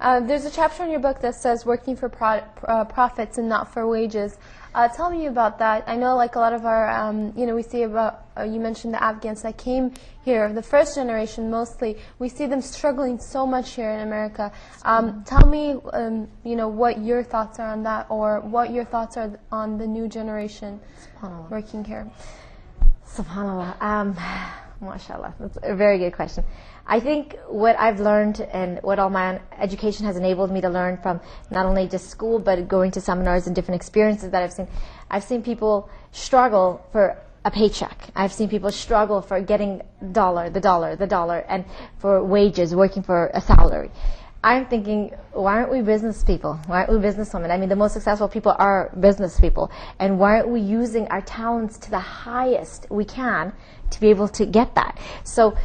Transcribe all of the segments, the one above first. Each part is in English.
There's a chapter in your book that says working for profits and not for wages. Tell me about that. I know, like a lot of our, we see about, you mentioned the Afghans that came here, the first generation mostly. We see them struggling so much here in America. Tell me, what your thoughts are on that, or what your thoughts are on the new generation working here. SubhanAllah. MashaAllah. That's a very good question. I think what I've learned and what all my education has enabled me to learn from not only just school but going to seminars and different experiences that I've seen people struggle for a paycheck. I've seen people struggle for getting the dollar, and for wages, working for a salary. I'm thinking, why aren't we business people? Why aren't we businesswomen? I mean, the most successful people are business people. And why aren't we using our talents to the highest we can to be able to get that? So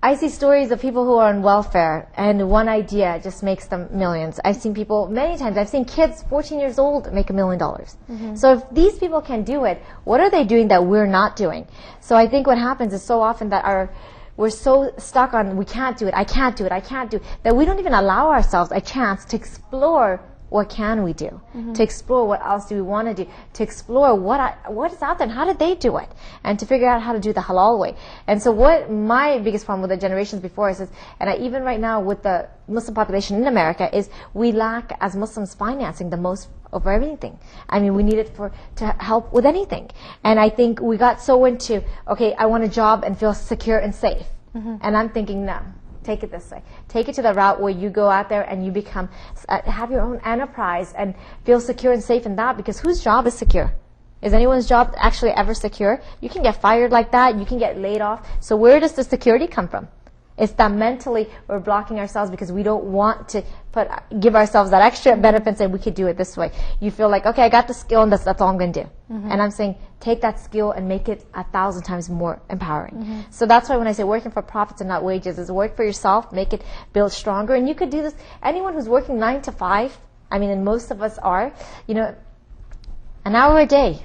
I see stories of people who are on welfare, and one idea just makes them millions. I've seen people, many times, I've seen kids 14 years old make $1 million. Mm-hmm. So if these people can do it, what are they doing that we're not doing? So I think what happens is so often that we're so stuck on, we can't do it, I can't do it, that we don't even allow ourselves a chance to explore what can we do, to explore what else do we want to do, to explore what is out there and how did they do it, and to figure out how to do the halal way. And so what my biggest problem with the generations before us is, and even right now with the Muslim population in America, is we lack as Muslims financing the most over everything. I mean, we need it to help with anything. And I think we got so into, okay, I want a job and feel secure and safe. And I'm thinking, no. Take it this way. Take it to the route where you go out there and you become, have your own enterprise and feel secure and safe in that, because whose job is secure? Is anyone's job actually ever secure? You can get fired like that. You can get laid off. So where does the security come from? It's that mentally we're blocking ourselves because we don't want to give ourselves that extra benefit and say we could do it this way. You feel like, okay, I got the skill and that's all I'm going to do. And I'm saying take that skill and make it 1,000 times more empowering. So that's why when I say working for profits and not wages, is work for yourself, make it build stronger. And you could do this, anyone who's working 9 to 5, I mean, and most of us are, an hour a day.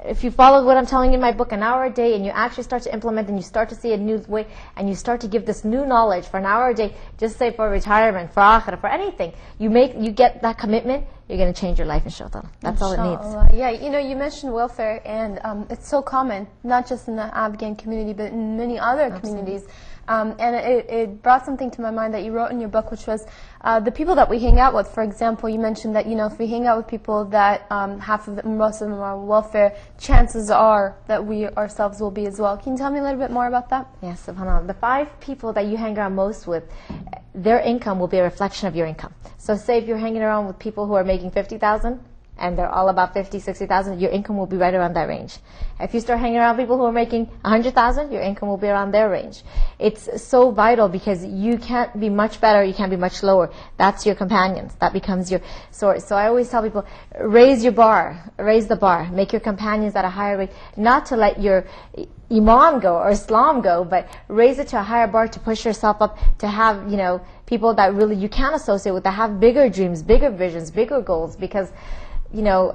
If you follow what I'm telling you in my book, an hour a day, and you actually start to implement and you start to see a new way, and you start to give this new knowledge for an hour a day, just say for retirement, for akhirah, for anything, you get that commitment, you're going to change your life, inshallah. That's all it needs. Yeah, you mentioned welfare, and it's so common, not just in the Afghan community, but in many other communities. And it brought something to my mind that you wrote in your book, which was the people that we hang out with. For example, you mentioned that, if we hang out with people that most of them are on welfare, chances are that we ourselves will be as well. Can you tell me a little bit more about that? Yes, subhanAllah. The 5 people that you hang around most with, their income will be a reflection of your income. So say if you're hanging around with people who are making 50,000, and they're all about 50, 60,000, your income will be right around that range. If you start hanging around people who are making 100,000, your income will be around their range. It's so vital because you can't be much better, you can't be much lower. That's your companions. That becomes your source. So I always tell people, raise your bar, raise the bar, make your companions at a higher rate, not to let your Iman go or Islam go, but raise it to a higher bar to push yourself up, to have, people that really you can associate with, that have bigger dreams, bigger visions, bigger goals, because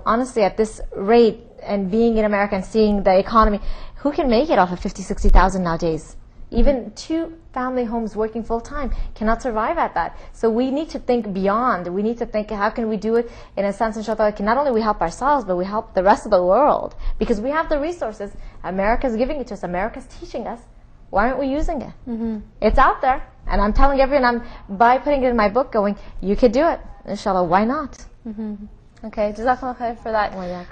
honestly, at this rate, and being in America and seeing the economy, who can make it off of 50, 60,000 nowadays? Even 2 family homes working full-time cannot survive at that. So we need to think beyond. We need to think, how can we do it in a sense, inshallah, not only we help ourselves, but we help the rest of the world. Because we have the resources. America's giving it to us. America's teaching us. Why aren't we using it? It's out there. And I'm telling everyone, by putting it in my book, going, you could do it. Inshallah, why not? Okay, Jazakallah khair for that.